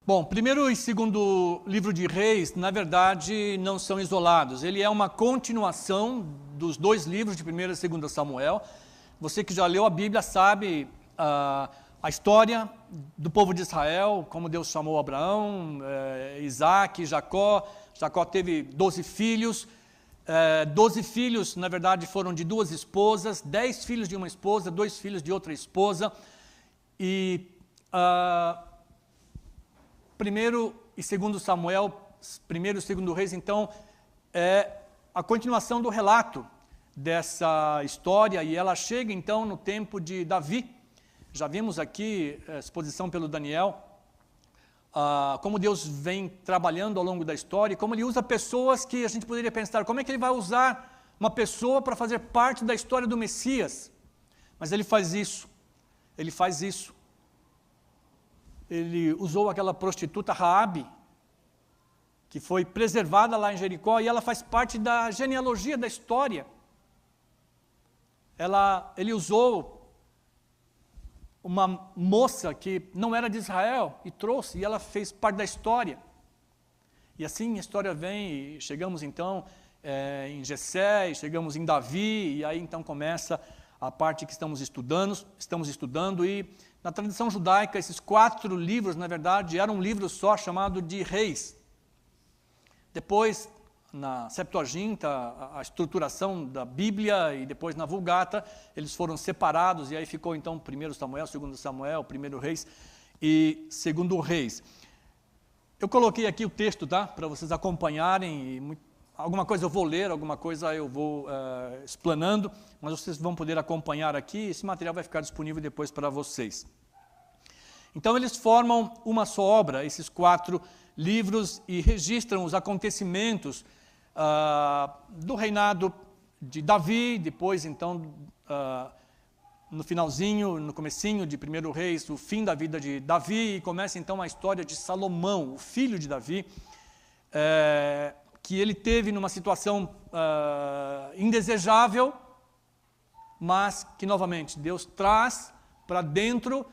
Bom, primeiro e segundo livro de Reis, na verdade, não são isolados. Ele é uma continuação dos dois livros de 1º e 2º Samuel. Você que já leu a Bíblia sabe a história do povo de Israel, como Deus chamou Abraão, Isaac, Jacó. Jacó teve 12 filhos. 12 filhos, na verdade, foram de 2 esposas, 10 filhos de uma esposa, 2 filhos de outra esposa. E 1º e 2º Samuel, 1º e 2º Reis, então, é a continuação do relato dessa história, e ela chega, então, no tempo de Davi. Já vimos aqui, exposição pelo Daniel, como Deus vem trabalhando ao longo da história, e como Ele usa pessoas que a gente poderia pensar, como é que Ele vai usar uma pessoa para fazer parte da história do Messias? Mas Ele faz isso, Ele faz isso. Ele usou aquela prostituta Raabe, que foi preservada lá em Jericó, e ela faz parte da genealogia da história. Ele usou uma moça que não era de Israel e trouxe, e ela fez parte da história. E assim a história vem, e chegamos então em Jessé, e chegamos em Davi, e aí então começa a parte que estamos estudando, e na tradição judaica, esses 4 livros, na verdade, eram um livro só chamado de Reis. Depois, na Septuaginta, a estruturação da Bíblia, e depois na Vulgata, eles foram separados, e aí ficou então 1º Samuel, 2º Samuel, 1º Reis e 2º Reis. Eu coloquei aqui o texto, tá? Para vocês acompanharem, e alguma coisa eu vou ler, alguma coisa eu vou explanando, mas vocês vão poder acompanhar aqui, esse material vai ficar disponível depois para vocês. Então eles formam uma só obra, esses 4 livros, e registram os acontecimentos do reinado de Davi, depois então, no finalzinho, no comecinho de 1º Reis, o fim da vida de Davi, e começa então a história de Salomão, o filho de Davi, que ele teve numa situação indesejável, mas que novamente Deus traz para dentro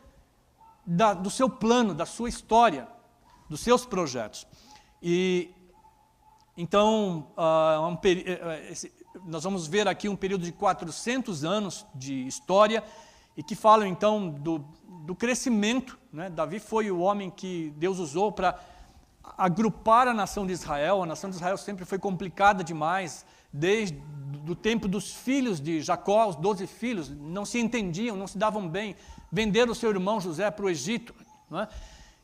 do seu plano, da sua história, dos seus projetos. E então nós vamos ver aqui um período de 400 anos de história, e que falam então do crescimento, né? Davi foi o homem que Deus usou para agrupar a nação de Israel. A nação de Israel sempre foi complicada demais, desde o tempo dos filhos de Jacó, os 12 filhos, não se entendiam, não se davam bem, venderam o seu irmão José para o Egito, não é?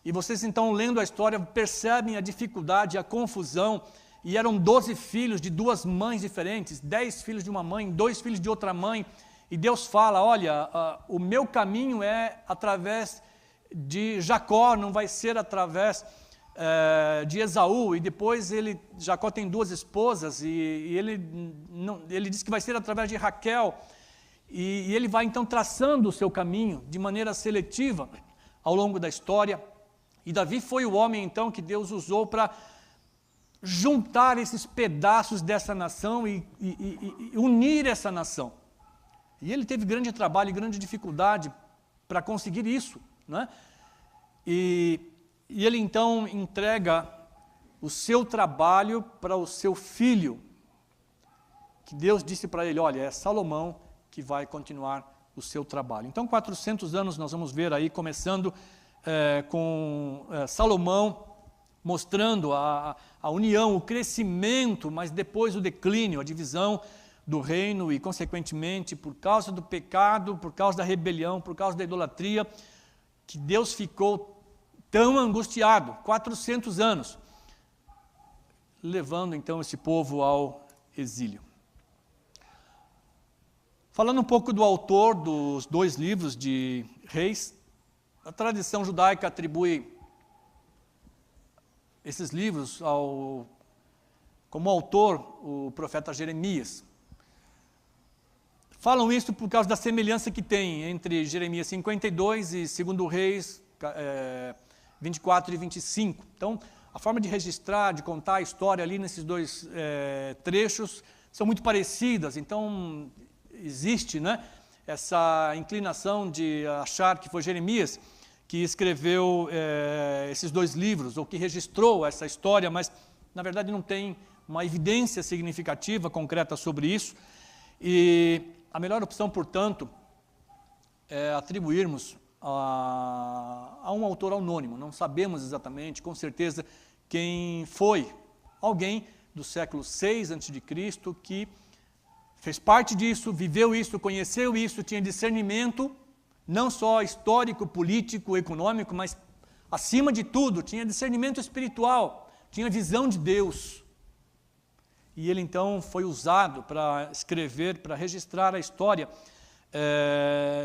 E vocês então, lendo a história, percebem a dificuldade, a confusão, e eram 12 filhos de 2 mães diferentes, 10 filhos de uma mãe, 2 filhos de outra mãe, e Deus fala, olha, o meu caminho é através de Jacó, não vai ser através de Esaú, e depois Jacó tem 2 esposas, e ele diz que vai ser através de Raquel, e ele vai então traçando o seu caminho de maneira seletiva ao longo da história, e Davi foi o homem então que Deus usou para juntar esses pedaços dessa nação e unir essa nação. E ele teve grande trabalho e grande dificuldade para conseguir isso, né? E ele então entrega o seu trabalho para o seu filho, que Deus disse para ele, olha, é Salomão que vai continuar o seu trabalho. Então 400 anos nós vamos ver aí, começando com Salomão, mostrando a união, o crescimento, mas depois o declínio, a divisão do reino, e consequentemente, por causa do pecado, por causa da rebelião, por causa da idolatria, que Deus ficou tão angustiado, 400 anos, levando então esse povo ao exílio. Falando um pouco do autor dos 2 livros de Reis, a tradição judaica atribui esses livros como autor o profeta Jeremias. Falam isso por causa da semelhança que tem entre Jeremias 52 e 2º Reis 24 e 25. Então, a forma de registrar, de contar a história ali nesses 2 trechos são muito parecidas. Então, existe, né, essa inclinação de achar que foi Jeremias que escreveu esses 2 livros, ou que registrou essa história, mas na verdade não tem uma evidência significativa, concreta sobre isso. E a melhor opção, portanto, é atribuirmos a um autor anônimo. Não sabemos exatamente, com certeza, quem foi. Alguém do século VI a.C. que fez parte disso, viveu isso, conheceu isso, tinha discernimento, não só histórico, político, econômico, mas, acima de tudo, tinha discernimento espiritual, tinha visão de Deus. E ele, então, foi usado para escrever, para registrar a história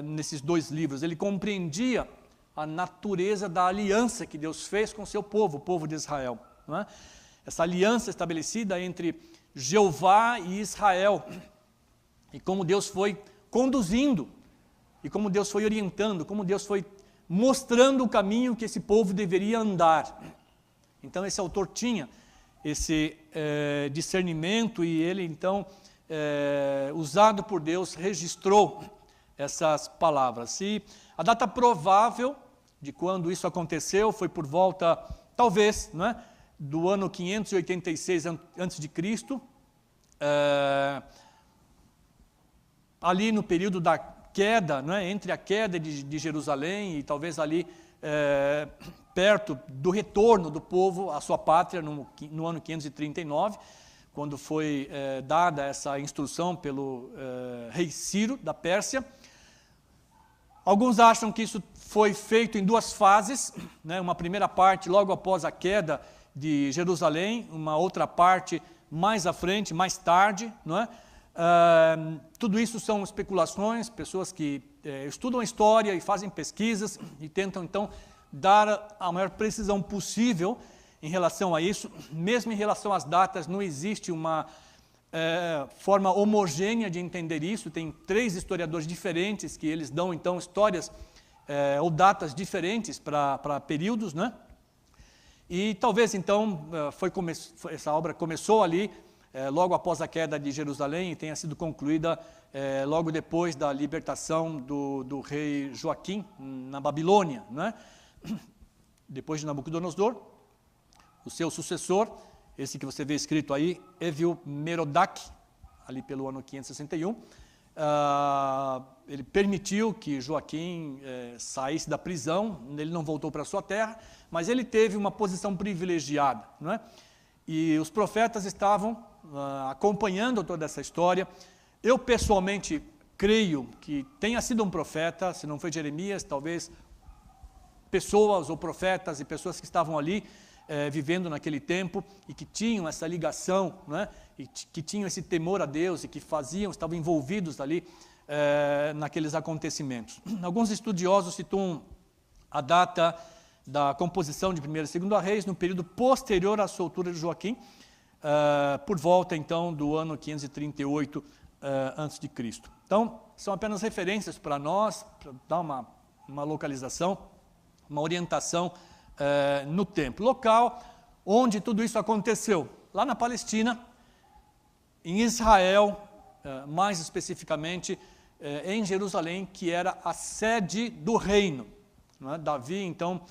nesses 2 livros. Ele compreendia a natureza da aliança que Deus fez com o seu povo, o povo de Israel. Não é? Essa aliança estabelecida entre Jeová e Israel, e como Deus foi conduzindo, e como Deus foi orientando, como Deus foi mostrando o caminho que esse povo deveria andar. Então esse autor tinha esse discernimento, e ele então, usado por Deus, registrou essas palavras. E a data provável de quando isso aconteceu foi por volta, talvez, não é, do ano 586 a.C., ali no período da queda, não é, entre a queda de Jerusalém e talvez ali perto do retorno do povo à sua pátria no ano 539, quando foi dada essa instrução pelo rei Ciro da Pérsia. Alguns acham que isso foi feito em 2 fases, né? Uma primeira parte logo após a queda de Jerusalém, uma outra parte mais à frente, mais tarde, não é? Tudo isso são especulações, pessoas que estudam a história e fazem pesquisas e tentam então dar a maior precisão possível em relação a isso. Mesmo em relação às datas, não existe uma forma homogênea de entender isso. Tem 3 historiadores diferentes que eles dão então histórias ou datas diferentes para períodos, né? E talvez então essa obra começou ali logo após a queda de Jerusalém e tenha sido concluída logo depois da libertação do rei Joaquim na Babilônia, né? Depois de Nabucodonosor, o seu sucessor, esse que você vê escrito aí, Evil-Merodach, ali pelo ano 561, ele permitiu que Joaquim saísse da prisão. Ele não voltou para a sua terra, mas ele teve uma posição privilegiada, não é? E os profetas estavam acompanhando toda essa história. Eu pessoalmente creio que tenha sido um profeta, se não foi Jeremias, talvez pessoas ou profetas e pessoas que estavam ali vivendo naquele tempo e que tinham essa ligação, né? E que tinham esse temor a Deus e que estavam envolvidos ali naqueles acontecimentos. Alguns estudiosos situam a data da composição de 1ª e 2ª Reis no período posterior à soltura de Joaquim, por volta então do ano 538 a.C. Então, são apenas referências para nós, para dar uma localização, uma orientação no tempo. Local onde tudo isso aconteceu, lá na Palestina, em Israel, mais especificamente em Jerusalém, que era a sede do reino, não é? Davi, então,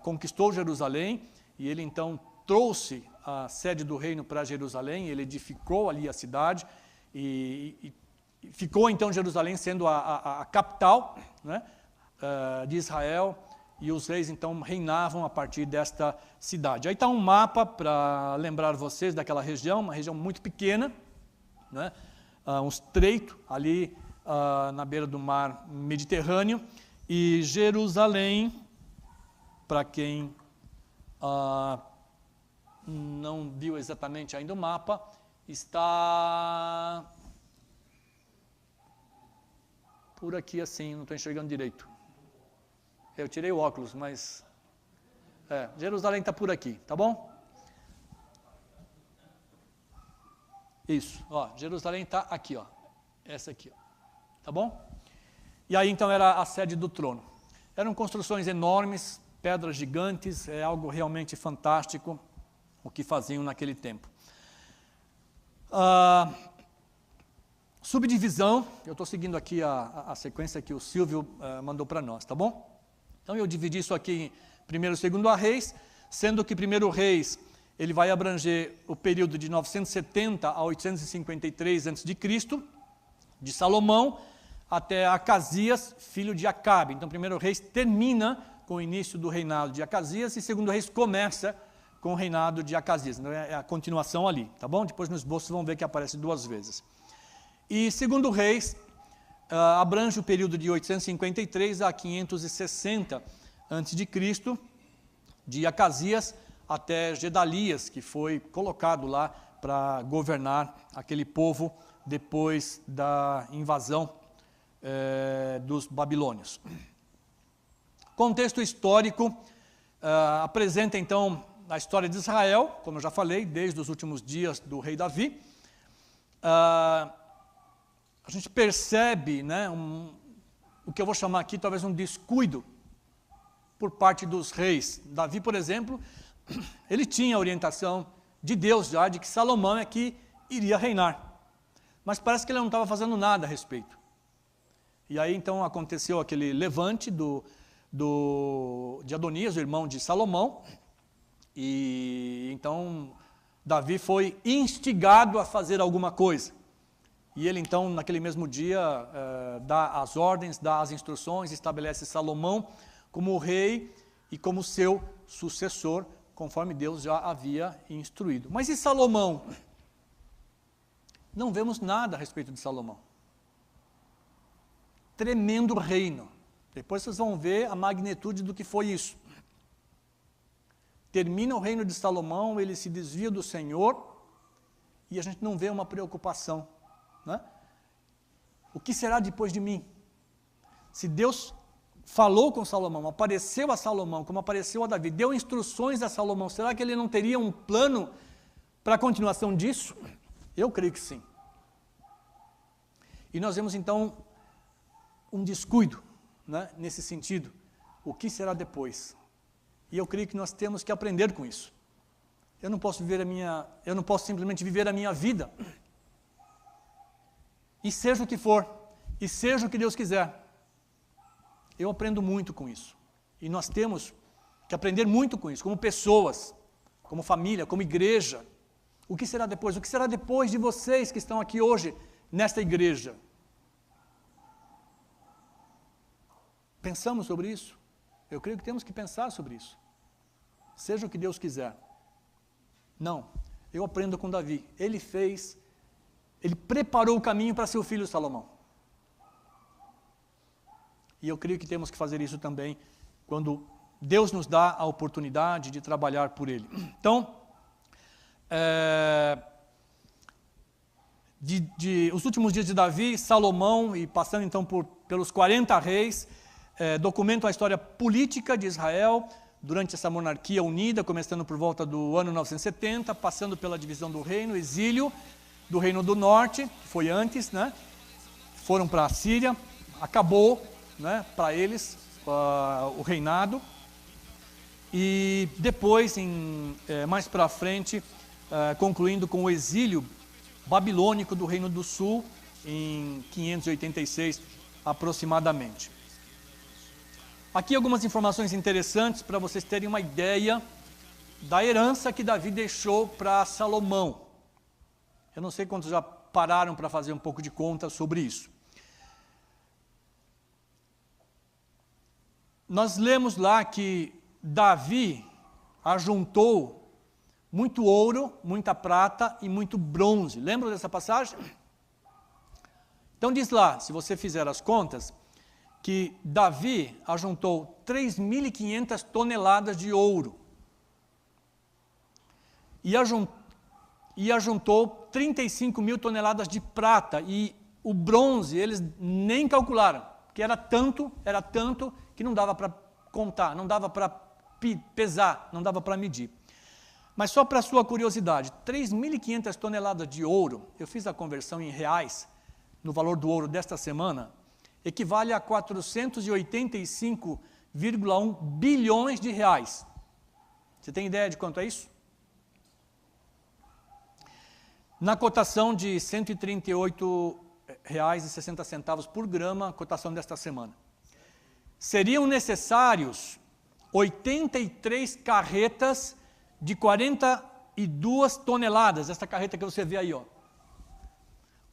conquistou Jerusalém e ele, então, trouxe a sede do reino para Jerusalém. Ele edificou ali a cidade e ficou, então, Jerusalém sendo a capital, né, de Israel, e os reis, então, reinavam a partir desta cidade. Aí está um mapa para lembrar vocês daquela região, uma região muito pequena, né, um estreito ali na beira do mar Mediterrâneo, e Jerusalém, para quem não viu exatamente ainda o mapa, está por aqui assim, não estou enxergando direito. Eu tirei o óculos, mas Jerusalém está por aqui, tá bom? Isso, ó, Jerusalém está aqui, ó, essa aqui, ó, tá bom? E aí então era a sede do trono. Eram construções enormes, pedras gigantes, é algo realmente fantástico o que faziam naquele tempo. Subdivisão, eu estou seguindo aqui a sequência que o Silvio mandou para nós, tá bom? Então eu dividi isso aqui em primeiro e segundo Reis, sendo que primeiro Reis ele vai abranger o período de 970 a 853 a.C., de Salomão até Acasias, filho de Acabe. Então primeiro Reis termina com o início do reinado de Acasias e segundo Reis começa com o reinado de Acasias. Então é a continuação ali, tá bom? Depois no esboço vocês vão ver que aparece duas vezes. E segundo Reis abrange o período de 853 a 560 a.C., de Acasias até Gedalias, que foi colocado lá para governar aquele povo depois da invasão dos babilônios. Contexto histórico apresenta então a história de Israel, como eu já falei, desde os últimos dias do rei Davi. A gente percebe, né, o que eu vou chamar aqui talvez um descuido por parte dos reis. Davi, por exemplo, ele tinha a orientação de Deus já, de que Salomão é que iria reinar. Mas parece que ele não estava fazendo nada a respeito. E aí então aconteceu aquele levante de Adonias, o irmão de Salomão, e então Davi foi instigado a fazer alguma coisa. E ele então, naquele mesmo dia, dá as ordens, dá as instruções, estabelece Salomão como rei e como seu sucessor, conforme Deus já havia instruído. Mas e Salomão? Não vemos nada a respeito de Salomão. Tremendo reino. Depois vocês vão ver a magnitude do que foi isso. Termina o reino de Salomão, ele se desvia do Senhor e a gente não vê uma preocupação, né? O que será depois de mim? Se Deus falou com Salomão, apareceu a Salomão, como apareceu a Davi, deu instruções a Salomão, será que ele não teria um plano para a continuação disso? Eu creio que sim. E nós vemos então um descuido, né, nesse sentido. O que será depois? E eu creio que nós temos que aprender com isso. Eu não posso simplesmente viver a minha vida. E seja o que for, e seja o que Deus quiser. Eu aprendo muito com isso. E nós temos que aprender muito com isso, como pessoas, como família, como igreja. O que será depois? O que será depois de vocês que estão aqui hoje, nesta igreja? Pensamos sobre isso? Eu creio que temos que pensar sobre isso. Seja o que Deus quiser. Não, eu aprendo com Davi. Ele preparou o caminho para seu filho Salomão. E eu creio que temos que fazer isso também quando Deus nos dá a oportunidade de trabalhar por Ele. Então, os últimos dias de Davi, Salomão, e passando então pelos 40 reis, documentam a história política de Israel durante essa monarquia unida, começando por volta do ano 970, passando pela divisão do reino, exílio do reino do norte, que foi antes, né? Foram para a Síria, acabou, né, para eles o reinado, e depois, mais para frente, concluindo com o exílio babilônico do Reino do Sul, em 586 aproximadamente. Aqui algumas informações interessantes para vocês terem uma ideia da herança que Davi deixou para Salomão. Eu não sei quantos já pararam para fazer um pouco de conta sobre isso. Nós lemos lá que Davi ajuntou muito ouro, muita prata e muito bronze. Lembra dessa passagem? Então diz lá, se você fizer as contas, que Davi ajuntou 3.500 toneladas de ouro. E ajuntou 35 mil toneladas de prata. E o bronze, eles nem calcularam, porque era tanto que não dava para contar, não dava para pesar, não dava para medir. Mas só para sua curiosidade, 3.500 toneladas de ouro, eu fiz a conversão em reais, no valor do ouro desta semana, equivale a 485,1 bilhões de reais. Você tem ideia de quanto é isso? Na cotação de R$ 138,60 por grama, a cotação desta semana. seriam necessários 83 carretas de 42 toneladas, essa carreta que você vê aí, ó.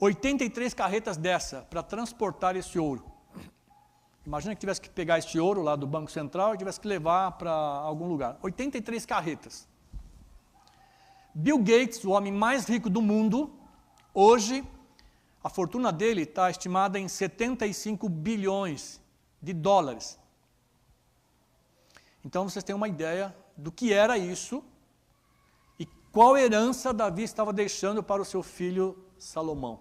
83 carretas dessa para transportar esse ouro. Imagina que tivesse que pegar esse ouro lá do Banco Central e tivesse que levar para algum lugar. 83 carretas. Bill Gates, o homem mais rico do mundo, hoje, a fortuna dele está estimada em 75 bilhões de dólares. Então, vocês têm uma ideia do que era isso e qual herança Davi estava deixando para o seu filho Salomão.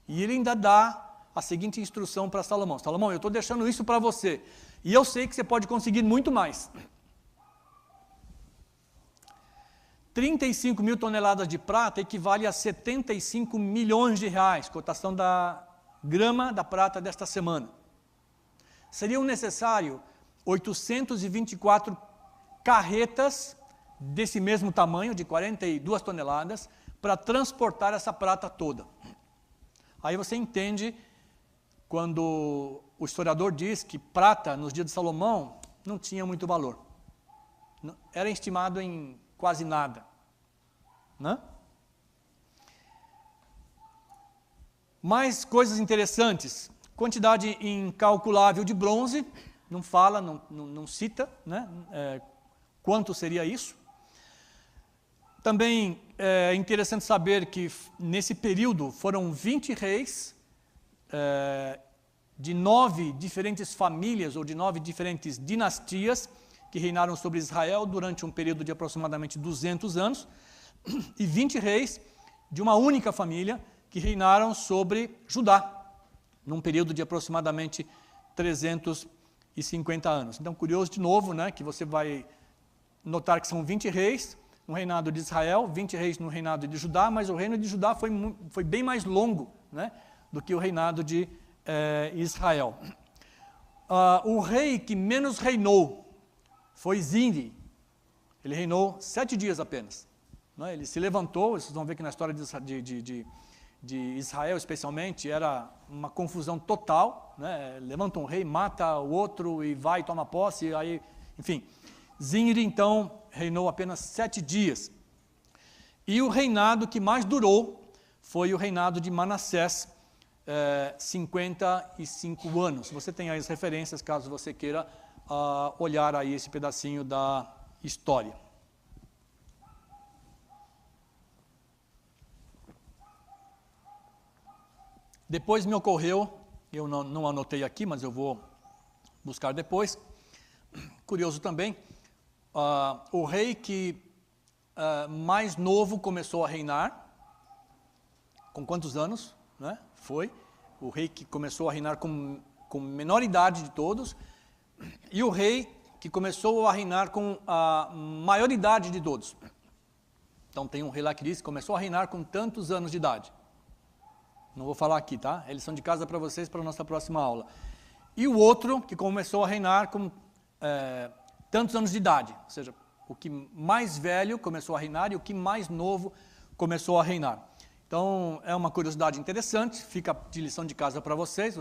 E ele ainda dá a seguinte instrução para Salomão. Salomão, eu estou deixando isso para você. E eu sei que você pode conseguir muito mais. 35 mil toneladas de prata equivale a 75 milhões de reais, cotação da grama da prata desta semana. Seriam necessários 824 carretas desse mesmo tamanho, de 42 toneladas, para transportar essa prata toda. Aí você entende quando o historiador diz que prata, nos dias de Salomão, não tinha muito valor. Era estimado em quase nada. Né? Mais coisas interessantes. Quantidade incalculável de bronze, não fala, não cita, né? Quanto seria isso. Também é interessante saber que nesse período foram 20 reis de 9 diferentes famílias ou de 9 diferentes dinastias que reinaram sobre Israel durante um período de aproximadamente 200 anos e 20 reis de uma única família que reinaram sobre Judá num período de aproximadamente 350 anos. Então, curioso de novo, né, que você vai notar que são 20 reis no reinado de Israel, 20 reis no reinado de Judá, mas o reino de Judá foi bem mais longo, né, do que o reinado de Israel. O rei que menos reinou foi Zimri. Ele reinou 7 dias apenas. Né? Ele se levantou, vocês vão ver que na história de Israel especialmente, era uma confusão total. Né? Levanta um rei, mata o outro e vai e toma posse. Aí, enfim, Zimri então reinou apenas 7 dias. E o reinado que mais durou foi o reinado de Manassés, 55 anos. Você tem aí as referências, caso você queira olhar aí esse pedacinho da história. Depois me ocorreu, eu não anotei aqui, mas eu vou buscar depois, curioso também, o rei que mais novo começou a reinar, com quantos anos? Né? Foi o rei que começou a reinar com menor idade de todos, e o rei que começou a reinar com a maior idade de todos. Então tem um rei lá que diz que começou a reinar com tantos anos de idade. Não vou falar aqui, tá? Eles são de casa para vocês, para a nossa próxima aula. E o outro que começou a reinar com tantos anos de idade, ou seja, o que mais velho começou a reinar e o que mais novo começou a reinar. Então, é uma curiosidade interessante, fica de lição de casa para vocês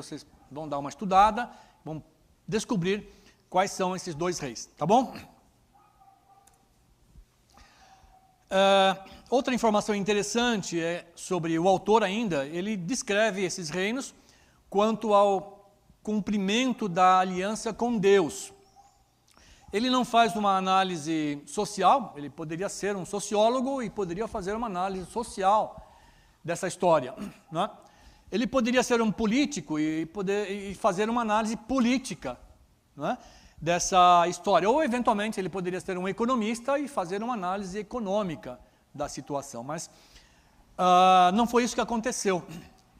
vão dar uma estudada, vão descobrir quais são esses 2 reis, tá bom? Outra informação interessante é sobre o autor ainda, ele descreve esses reinos quanto ao cumprimento da aliança com Deus. Ele não faz uma análise social, ele poderia ser um sociólogo e poderia fazer uma análise social dessa história. Né? Ele poderia ser um político e fazer uma análise política, né, dessa história. Ou, eventualmente, ele poderia ser um economista e fazer uma análise econômica da situação. Mas não foi isso que aconteceu.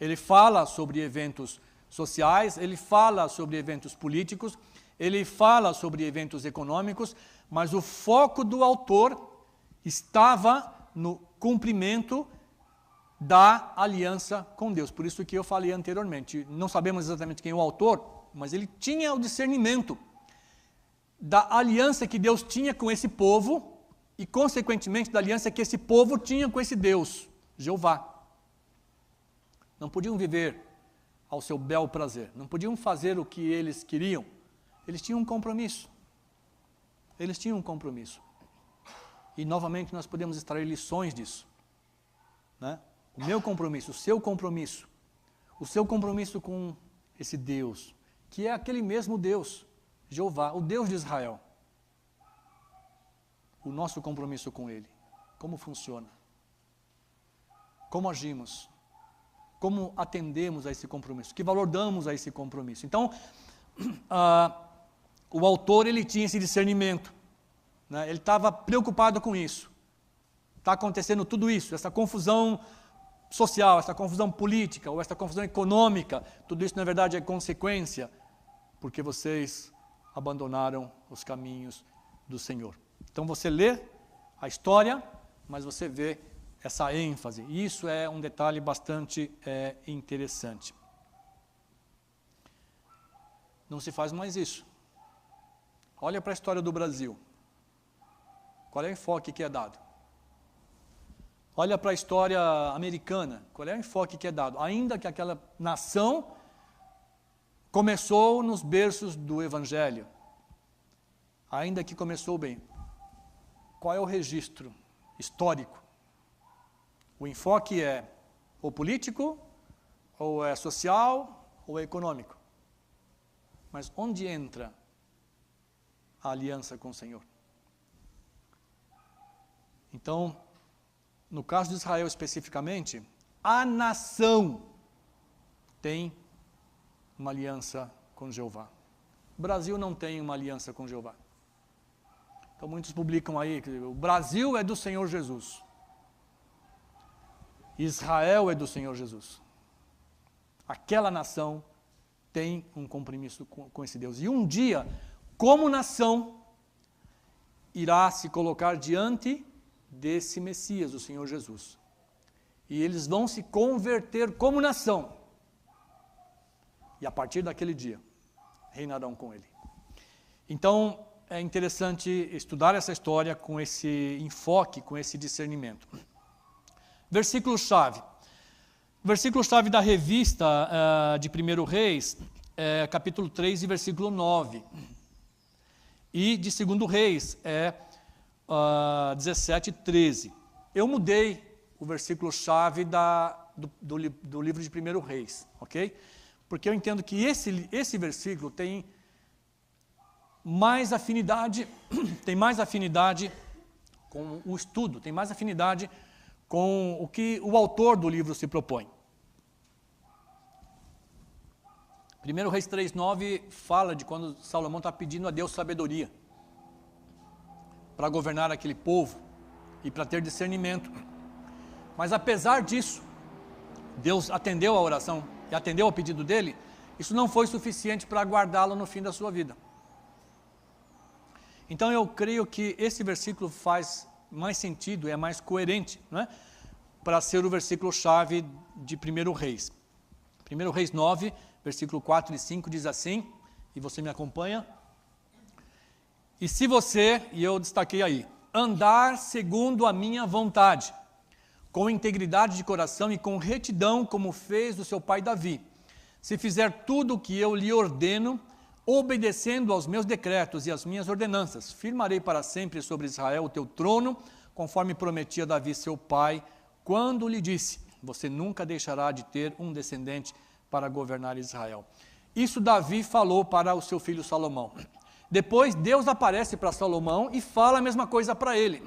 Ele fala sobre eventos sociais, ele fala sobre eventos políticos, ele fala sobre eventos econômicos, mas o foco do autor estava no cumprimento da aliança com Deus. Por isso que eu falei anteriormente, não sabemos exatamente quem é o autor, mas ele tinha o discernimento da aliança que Deus tinha com esse povo e, consequentemente, da aliança que esse povo tinha com esse Deus, Jeová. Não podiam viver ao seu bel prazer, não podiam fazer o que eles queriam, Eles tinham um compromisso. Eles tinham um compromisso. E, novamente, nós podemos extrair lições disso. Né? O meu compromisso, o seu compromisso com esse Deus, que é aquele mesmo Deus, Jeová, o Deus de Israel. O nosso compromisso com Ele. Como funciona? Como agimos? Como atendemos a esse compromisso? Que valor damos a esse compromisso? Então, o autor, ele tinha esse discernimento. Né? Ele estava preocupado com isso. Está acontecendo tudo isso, essa confusão social, essa confusão política, ou essa confusão econômica, tudo isso na verdade é consequência, porque vocês abandonaram os caminhos do Senhor. Então você lê a história, mas você vê essa ênfase, e isso é um detalhe bastante interessante. Não se faz mais isso. Olha para a história do Brasil. Qual é o enfoque que é dado? Olha para a história americana, qual é o enfoque que é dado? Ainda que aquela nação começou nos berços do Evangelho, ainda que começou bem, qual é o registro histórico? O enfoque é ou político, ou é social, ou é econômico. Mas onde entra a aliança com o Senhor? Então, no caso de Israel especificamente, a nação tem uma aliança com Jeová. O Brasil não tem uma aliança com Jeová. Então muitos publicam aí que o Brasil é do Senhor Jesus. Israel é do Senhor Jesus. Aquela nação tem um compromisso com esse Deus. E um dia, como nação, irá se colocar diante desse Messias, o Senhor Jesus. E eles vão se converter como nação. E a partir daquele dia, reinarão com ele. Então, é interessante estudar essa história com esse enfoque, com esse discernimento. Versículo-chave. Versículo-chave da revista de 1 Reis, capítulo 3 e versículo 9. E de 2 Reis, 17 e 13. Eu mudei o versículo-chave do livro de 1 Reis, ok? Porque eu entendo que esse versículo tem mais afinidade com o estudo, tem mais afinidade com o que o autor do livro se propõe. 1 Reis 3:9 fala de quando Salomão está pedindo a Deus sabedoria para governar aquele povo e para ter discernimento. Mas apesar disso, Deus atendeu a oração e atendeu ao pedido dele, isso não foi suficiente para guardá-lo no fim da sua vida. Então eu creio que esse versículo faz mais sentido, é mais coerente, não é? Para ser o versículo-chave de 1 Reis. 1 Reis 9, versículo 4 e 5 diz assim, e você me acompanha. E se você, e eu destaquei aí, andar segundo a minha vontade, com integridade de coração e com retidão, como fez o seu pai Davi, se fizer tudo o que eu lhe ordeno, obedecendo aos meus decretos e às minhas ordenanças, firmarei para sempre sobre Israel o teu trono, conforme prometi a Davi seu pai, quando lhe disse, você nunca deixará de ter um descendente para governar Israel. Isso Davi falou para o seu filho Salomão. Depois Deus aparece para Salomão e fala a mesma coisa para ele.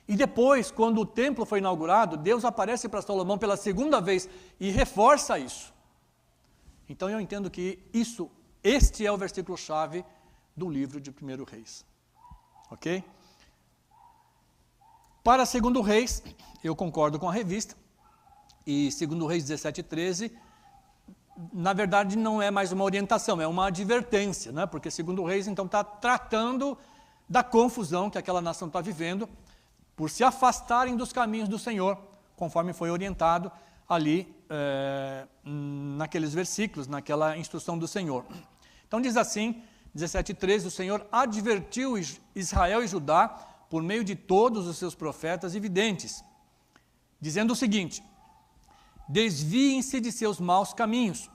E depois, quando o templo foi inaugurado, Deus aparece para Salomão pela segunda vez e reforça isso. Então eu entendo que este é o versículo-chave do livro de 1 Reis. Ok? Para 2 Reis, eu concordo com a revista, e 2 Reis 17 e 13, na verdade não é mais uma orientação, é uma advertência, né? Porque 2 Reis então está tratando da confusão que aquela nação está vivendo, por se afastarem dos caminhos do Senhor, conforme foi orientado ali naqueles versículos, naquela instrução do Senhor. Então diz assim, 17:13, o Senhor advertiu Israel e Judá por meio de todos os seus profetas e videntes, dizendo o seguinte: desviem-se de seus maus caminhos,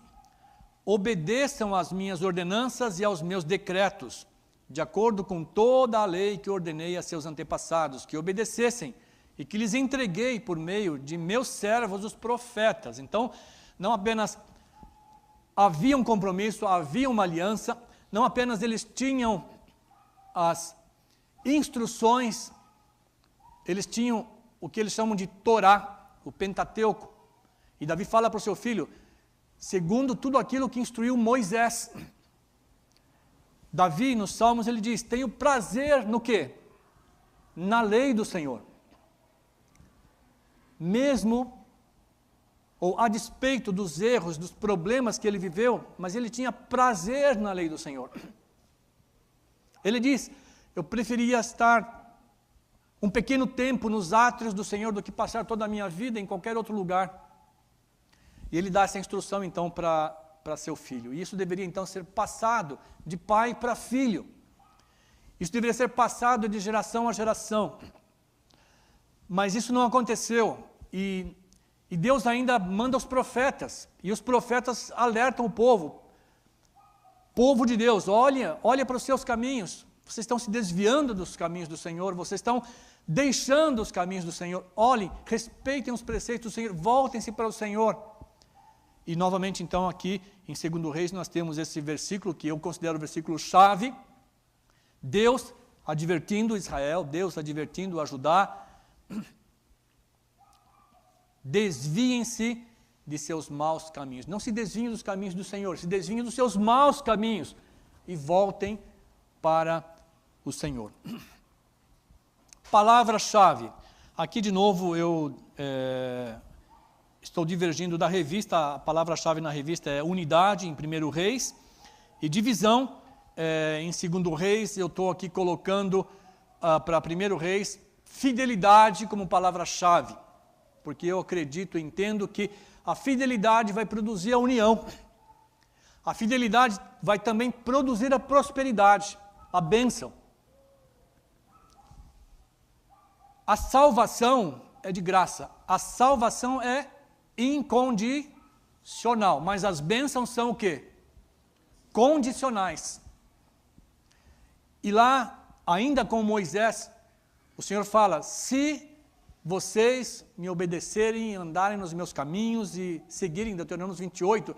obedeçam às minhas ordenanças e aos meus decretos, de acordo com toda a lei que ordenei a seus antepassados, que obedecessem e que lhes entreguei por meio de meus servos, os profetas. Então, não apenas havia um compromisso, havia uma aliança, não apenas eles tinham as instruções, eles tinham o que eles chamam de Torá, o Pentateuco. E Davi fala para o seu filho, segundo tudo aquilo que instruiu Moisés. Davi, nos Salmos, ele diz, tenho prazer no quê? Na lei do Senhor. Mesmo, ou a despeito dos erros, dos problemas que ele viveu, mas ele tinha prazer na lei do Senhor. Ele diz, eu preferia estar um pequeno tempo nos átrios do Senhor do que passar toda a minha vida em qualquer outro lugar. E ele dá essa instrução então para seu filho. E isso deveria então ser passado de pai para filho. Isso deveria ser passado de geração a geração. Mas isso não aconteceu. E Deus ainda manda os profetas. E os profetas alertam o povo. Povo de Deus, olha para os seus caminhos. Vocês estão se desviando dos caminhos do Senhor. Vocês estão deixando os caminhos do Senhor. Olhem, respeitem os preceitos do Senhor. Voltem-se para o Senhor. E novamente então aqui em 2 Reis nós temos esse versículo que eu considero o versículo chave. Deus advertindo Israel, Deus advertindo Judá. Desviem-se de seus maus caminhos. Não se desviem dos caminhos do Senhor, se desviem dos seus maus caminhos e voltem para o Senhor. Palavra-chave. Aqui de novo eu estou divergindo da revista, a palavra-chave na revista é unidade em 1 Reis, e divisão em 2 Reis, eu estou aqui colocando para 1 Reis, fidelidade como palavra-chave, porque eu acredito, entendo que a fidelidade vai produzir a união, a fidelidade vai também produzir a prosperidade, a bênção. A salvação é de graça, a salvação é incondicional, mas as bênçãos são o quê? Condicionais. E lá, ainda com Moisés, o Senhor fala, se vocês me obedecerem, andarem nos meus caminhos e seguirem, Deuteronômio 28,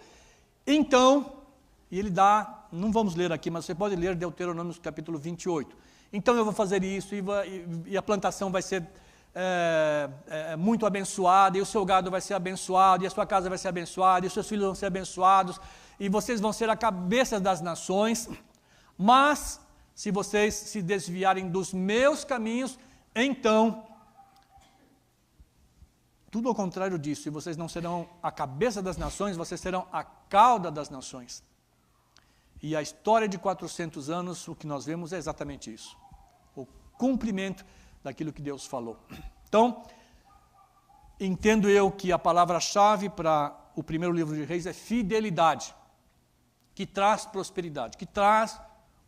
então, e ele dá, não vamos ler aqui, mas você pode ler Deuteronômio capítulo 28, então eu vou fazer isso e a plantação vai ser muito abençoada, e o seu gado vai ser abençoado, e a sua casa vai ser abençoada, e os seus filhos vão ser abençoados, e vocês vão ser a cabeça das nações, mas se vocês se desviarem dos meus caminhos, então, tudo ao contrário disso, e vocês não serão a cabeça das nações, vocês serão a cauda das nações. E a história de 400 anos, o que nós vemos é exatamente isso, o cumprimento daquilo que Deus falou. Então, entendo eu que a palavra-chave para o primeiro livro de Reis é fidelidade, que traz prosperidade, que traz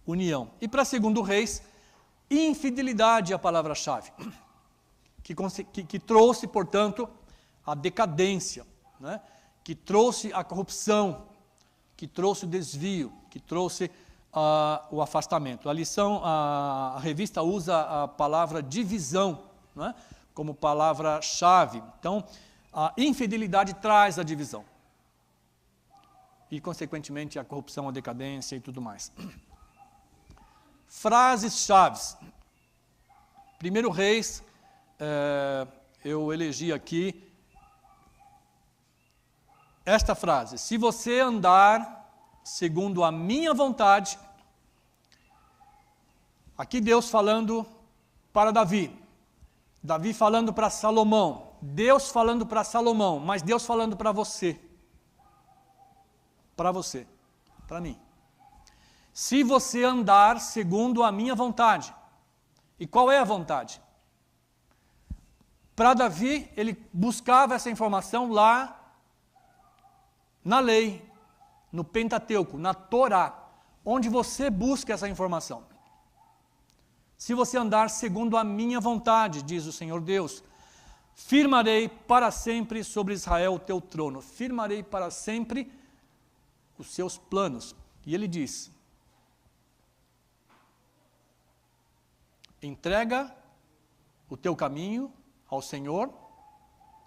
união. E para 2 Reis, infidelidade é a palavra-chave, que trouxe, portanto, a decadência, né? Que trouxe a corrupção, que trouxe o desvio, que trouxe o afastamento. A revista usa a palavra divisão, né, como palavra-chave. Então, a infidelidade traz a divisão. E, consequentemente, a corrupção, a decadência e tudo mais. Frases-chaves. 1 Reis, eu elegi aqui esta frase. Se você andar segundo a minha vontade, aqui Deus falando para Davi, Davi falando para Salomão, Deus falando para Salomão, mas Deus falando para você, para mim. Se você andar segundo a minha vontade, e qual é a vontade? Para Davi, ele buscava essa informação lá na lei, no Pentateuco, na Torá, onde você busca essa informação. Se você andar segundo a minha vontade, diz o Senhor Deus, firmarei para sempre sobre Israel o teu trono. Firmarei para sempre os seus planos. E ele diz: entrega o teu caminho ao Senhor.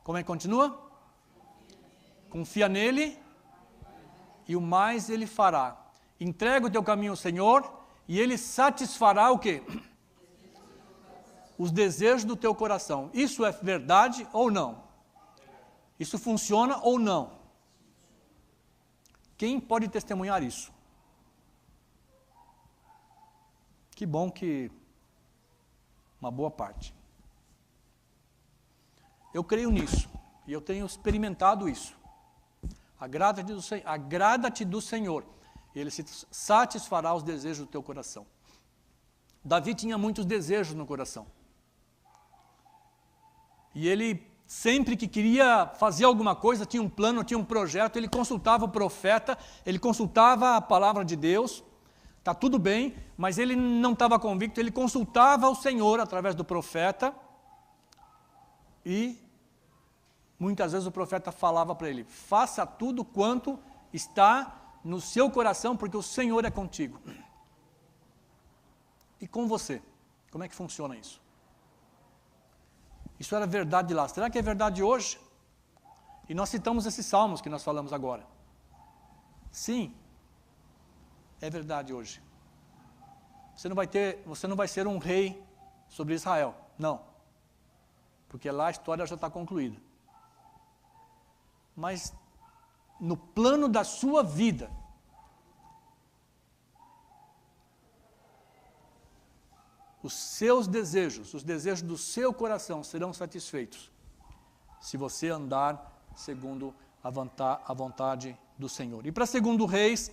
Como é que continua? Confia nele e o mais ele fará. Entrega o teu caminho ao Senhor e ele satisfará o quê? Os desejos do teu coração. Isso é verdade ou não? Isso funciona ou não? Quem pode testemunhar isso? Que bom que uma boa parte. Eu creio nisso e eu tenho experimentado isso. Agrada-te do Senhor, ele se satisfará os desejos do teu coração. Davi tinha muitos desejos no coração. E ele, sempre que queria fazer alguma coisa, tinha um plano, tinha um projeto, ele consultava o profeta, ele consultava a palavra de Deus. Está tudo bem, mas ele não estava convicto, ele consultava o Senhor através do profeta. E muitas vezes o profeta falava para ele: faça tudo quanto está no seu coração, porque o Senhor é contigo. E com você? Como é que funciona isso? Isso era verdade lá. Será que é verdade hoje? E nós citamos esses salmos que nós falamos agora. Sim, é verdade hoje. Você não vai ser um rei sobre Israel. Não. Porque lá a história já está concluída. Mas no plano da sua vida, os seus desejos, os desejos do seu coração serão satisfeitos se você andar segundo a vontade do Senhor. E para segundo Reis,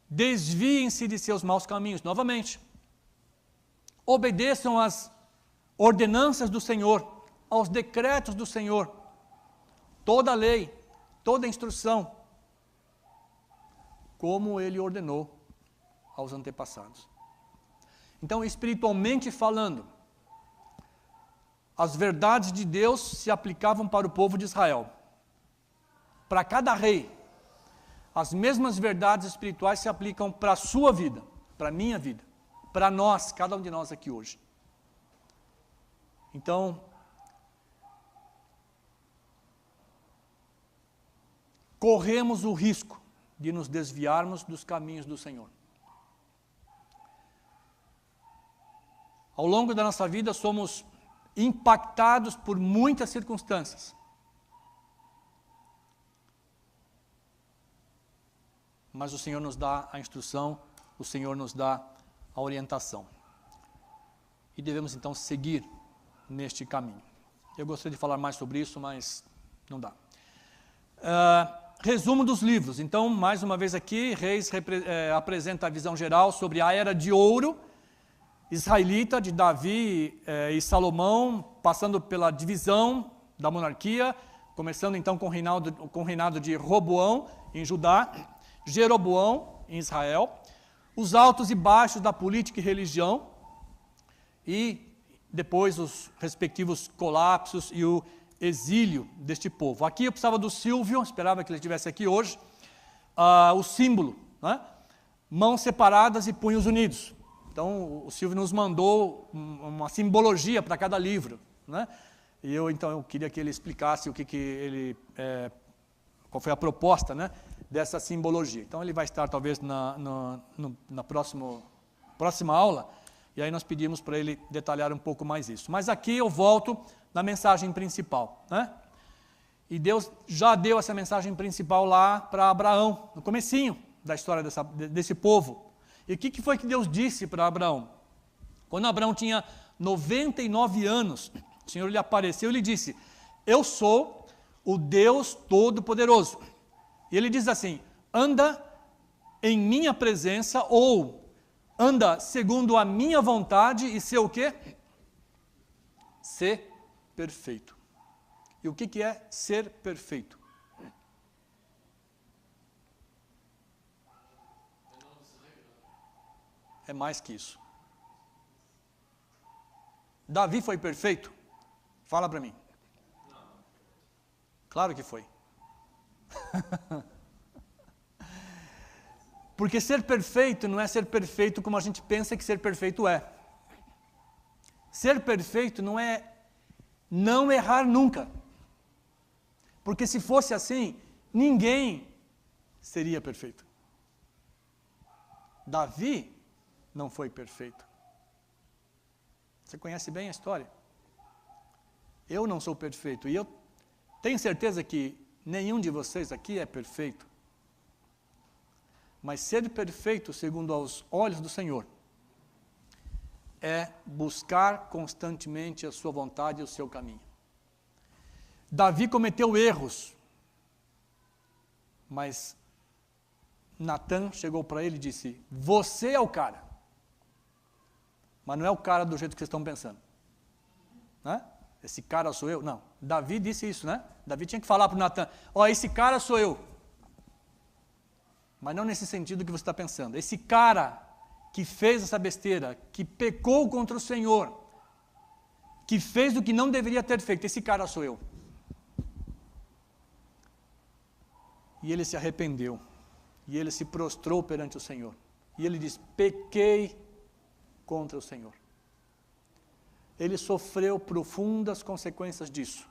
desviem-se de seus maus caminhos. Novamente, obedeçam às ordenanças do Senhor, aos decretos do Senhor, toda a lei, toda a instrução, como Ele ordenou aos antepassados. Então, espiritualmente falando, as verdades de Deus se aplicavam para o povo de Israel. Para cada rei, as mesmas verdades espirituais se aplicam para a sua vida, para a minha vida, para nós, cada um de nós aqui hoje. Então, corremos o risco de nos desviarmos dos caminhos do Senhor. Ao longo da nossa vida, somos impactados por muitas circunstâncias. Mas o Senhor nos dá a instrução, o Senhor nos dá a orientação. E devemos então seguir neste caminho. Eu gostaria de falar mais sobre isso, mas não dá. Resumo dos livros. Então, mais uma vez aqui, Reis apresenta a visão geral sobre a Era de Ouro israelita de Davi e Salomão, passando pela divisão da monarquia, começando então com o reinado de Roboão em Judá, Jeroboão em Israel, os altos e baixos da política e religião, e depois os respectivos colapsos e o exílio deste povo. Aqui eu precisava do Silvio, esperava que ele estivesse aqui hoje, o símbolo, né? Mãos separadas e punhos unidos. Então, o Silvio nos mandou uma simbologia para cada livro, né? E eu queria que ele explicasse qual foi a proposta, né, dessa simbologia. Então, ele vai estar talvez na próxima aula, e aí nós pedimos para ele detalhar um pouco mais isso. Mas aqui eu volto na mensagem principal, né? E Deus já deu essa mensagem principal lá para Abraão, no comecinho da história desse povo. E o que foi que Deus disse para Abraão? Quando Abraão tinha 99 anos, o Senhor lhe apareceu e lhe disse: eu sou o Deus Todo-Poderoso. E ele diz assim: anda em minha presença, ou anda segundo a minha vontade e ser o quê? Ser perfeito. E o que é ser perfeito? É mais que isso. Davi foi perfeito? Fala para mim. Claro que foi. Porque ser perfeito não é ser perfeito como a gente pensa que ser perfeito é. Ser perfeito não é não errar nunca. Porque se fosse assim, ninguém seria perfeito. Davi não foi perfeito. Você conhece bem a história. Eu não sou perfeito. E eu tenho certeza que nenhum de vocês aqui é perfeito. Mas ser perfeito, segundo aos olhos do Senhor, é buscar constantemente a sua vontade e o seu caminho. Davi cometeu erros, mas Natan chegou para ele e disse: você é o cara, mas não é o cara do jeito que vocês estão pensando, né? Esse cara sou eu? Não, Davi disse isso, né? Davi tinha que falar para o Natan: ó, esse cara sou eu, mas não nesse sentido que você está pensando. Esse cara que fez essa besteira, que pecou contra o Senhor, que fez o que não deveria ter feito, esse cara sou eu. E ele se arrependeu, e ele se prostrou perante o Senhor, e ele diz: pequei contra o Senhor. Ele sofreu profundas consequências disso.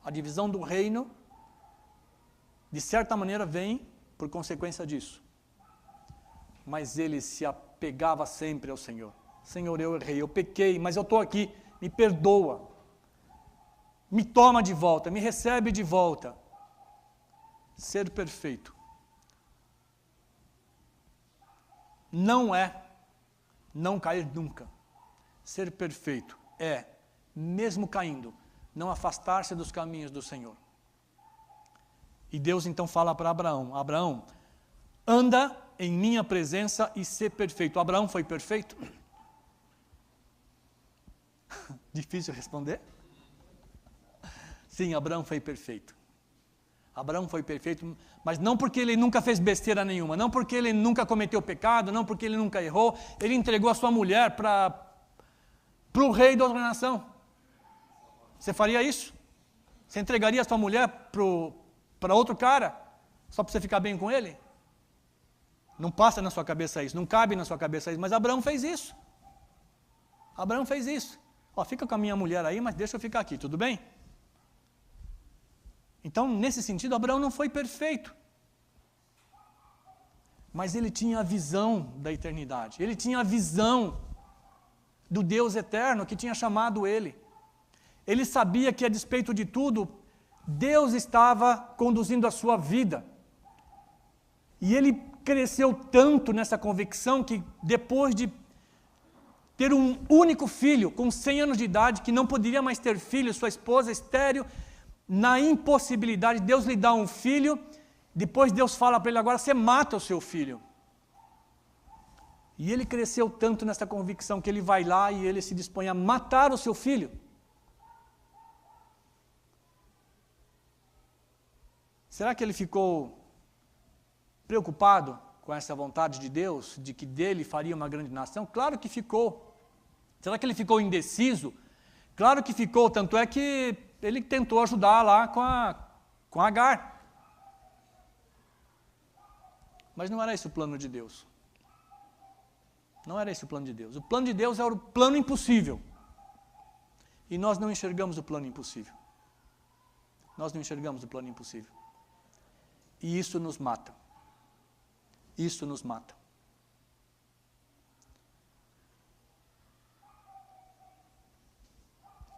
A divisão do reino, de certa maneira, vem por consequência disso. Mas ele se apegava sempre ao Senhor. Senhor, eu errei, eu pequei, mas eu estou aqui, me perdoa. Me toma de volta, me recebe de volta. Ser perfeito não é não cair nunca. Ser perfeito é, mesmo caindo, não afastar-se dos caminhos do Senhor. E Deus então fala para Abraão: Abraão, anda em minha presença e ser perfeito. Abraão foi perfeito? Difícil responder? Sim, Abraão foi perfeito. Abraão foi perfeito, mas não porque ele nunca fez besteira nenhuma, não porque ele nunca cometeu pecado, não porque ele nunca errou. Ele entregou a sua mulher para o rei da outra nação. Você faria isso? Você entregaria a sua mulher para outro cara, só para você ficar bem com ele? Não passa na sua cabeça isso, não cabe na sua cabeça isso, mas Abraão fez isso. Abraão fez isso. Ó, fica com a minha mulher aí, mas deixa eu ficar aqui, tudo bem? Então, nesse sentido, Abraão não foi perfeito. Mas ele tinha a visão da eternidade. Ele tinha a visão do Deus eterno que tinha chamado ele. Ele sabia que, a despeito de tudo, Deus estava conduzindo a sua vida. E ele cresceu tanto nessa convicção que, depois de ter um único filho, com 100 anos de idade, que não poderia mais ter filho, sua esposa estéril, na impossibilidade, Deus lhe dá um filho, depois Deus fala para ele: agora você mata o seu filho. E ele cresceu tanto nessa convicção que ele vai lá e ele se dispõe a matar o seu filho. Será que ele ficou preocupado com essa vontade de Deus, de que dele faria uma grande nação? Claro que ficou. Será que ele ficou indeciso? Claro que ficou, tanto é que ele tentou ajudar lá com Agar. Mas não era esse o plano de Deus. Não era esse o plano de Deus. O plano de Deus era o plano impossível. E nós não enxergamos o plano impossível. Nós não enxergamos o plano impossível. E isso nos mata. Isso nos mata.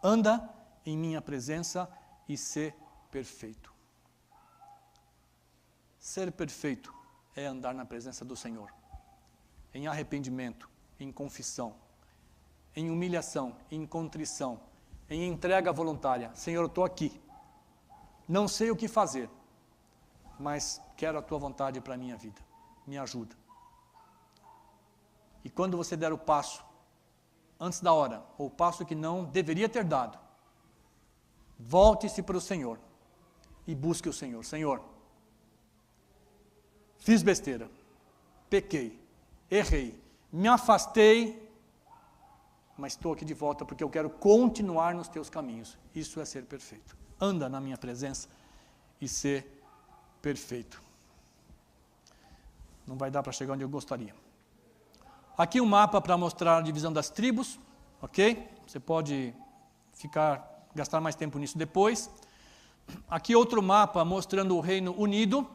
Anda em minha presença e ser perfeito. Ser perfeito é andar na presença do Senhor, em arrependimento, em confissão, em humilhação, em contrição, em entrega voluntária. Senhor, eu estou aqui, não sei o que fazer, mas quero a Tua vontade para a minha vida, me ajuda. E quando você der o passo antes da hora, ou o passo que não deveria ter dado, volte-se para o Senhor e busque o Senhor. Senhor, fiz besteira, pequei, errei, me afastei, mas estou aqui de volta porque eu quero continuar nos teus caminhos. Isso é ser perfeito. Anda na minha presença e ser perfeito. não vai dar para chegar onde eu gostaria. Aqui um mapa para mostrar a divisão das tribos, ok? Você pode gastar mais tempo nisso depois. Aqui outro mapa mostrando o Reino Unido.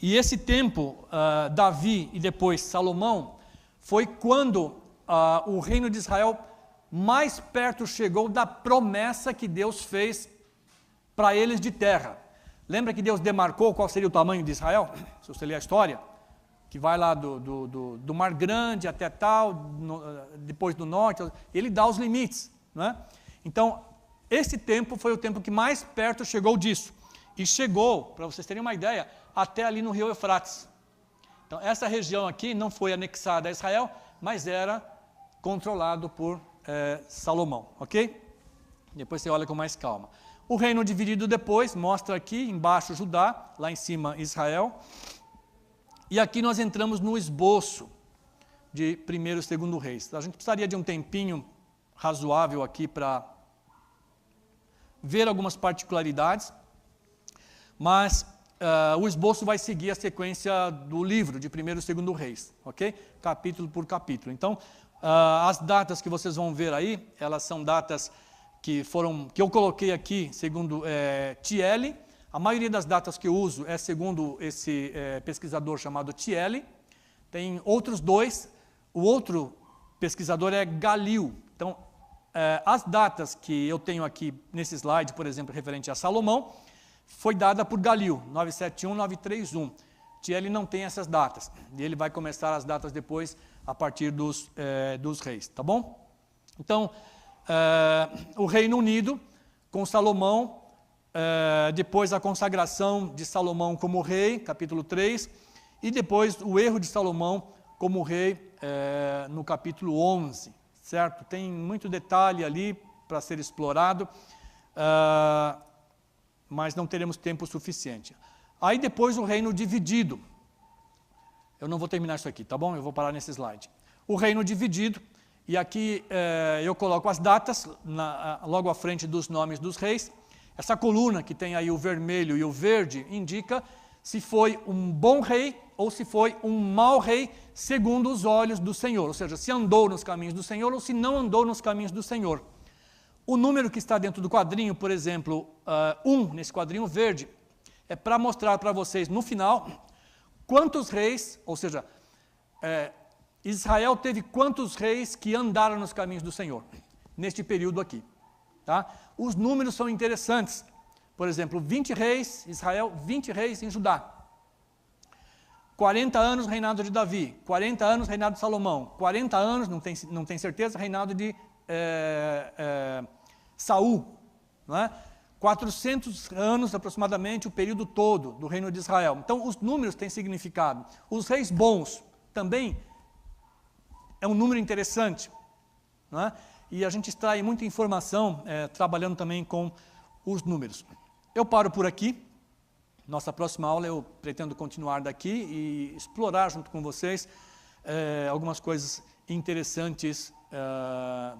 E esse tempo, Davi e depois Salomão, foi quando o reino de Israel mais perto chegou da promessa que Deus fez para eles de terra. Lembra que Deus demarcou qual seria o tamanho de Israel? Se você ler a história, que vai lá do Mar Grande até tal, depois do norte, ele dá os limites, né? Então, esse tempo foi o tempo que mais perto chegou disso. E chegou, para vocês terem uma ideia, até ali no rio Eufrates. Então, essa região aqui não foi anexada a Israel, mas era controlado por Salomão, ok? Depois você olha com mais calma. O reino dividido depois, mostra aqui, embaixo Judá, lá em cima Israel. E aqui nós entramos no esboço de 1º e 2º Reis. A gente precisaria de um tempinho razoável aqui para ver algumas particularidades, mas o esboço vai seguir a sequência do livro de 1º e 2º Reis, ok? Capítulo por capítulo. Então, as datas que vocês vão ver aí, elas são datas que eu coloquei aqui segundo Thiele. A maioria das datas que eu uso é segundo esse pesquisador chamado Thiele. Tem outros dois. O outro pesquisador é Galil. Então, as datas que eu tenho aqui nesse slide, por exemplo, referente a Salomão, foi dada por Galil, 971, 931. Thiele não tem essas datas. E ele vai começar as datas depois, a partir dos reis, tá bom? Então, o Reino Unido, com Salomão, depois a consagração de Salomão como rei, capítulo 3, e depois o erro de Salomão como rei no capítulo 11, certo? Tem muito detalhe ali para ser explorado, mas não teremos tempo suficiente. Aí depois o reino dividido. Eu não vou terminar isso aqui, tá bom? Eu vou parar nesse slide. O reino dividido, e aqui eu coloco as datas logo à frente dos nomes dos reis. Essa coluna que tem aí o vermelho e o verde indica se foi um bom rei ou se foi um mau rei segundo os olhos do Senhor. Ou seja, se andou nos caminhos do Senhor ou se não andou nos caminhos do Senhor. O número que está dentro do quadrinho, por exemplo, 1, nesse quadrinho verde, é para mostrar para vocês no final quantos reis, ou seja, Israel teve quantos reis que andaram nos caminhos do Senhor, neste período aqui. Tá? Os números são interessantes. Por exemplo, 20 reis, Israel, 20 reis em Judá. 40 anos reinado de Davi, 40 anos reinado de Salomão, 40 anos, não tem certeza, reinado de Saul, não é? 400 anos aproximadamente, o período todo do reino de Israel. Então, os números têm significado. Os reis bons também é um número interessante, não é? E a gente extrai muita informação trabalhando também com os números. Eu paro por aqui. Nossa próxima aula eu pretendo continuar daqui e explorar junto com vocês algumas coisas interessantes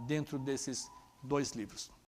dentro desses 2 livros.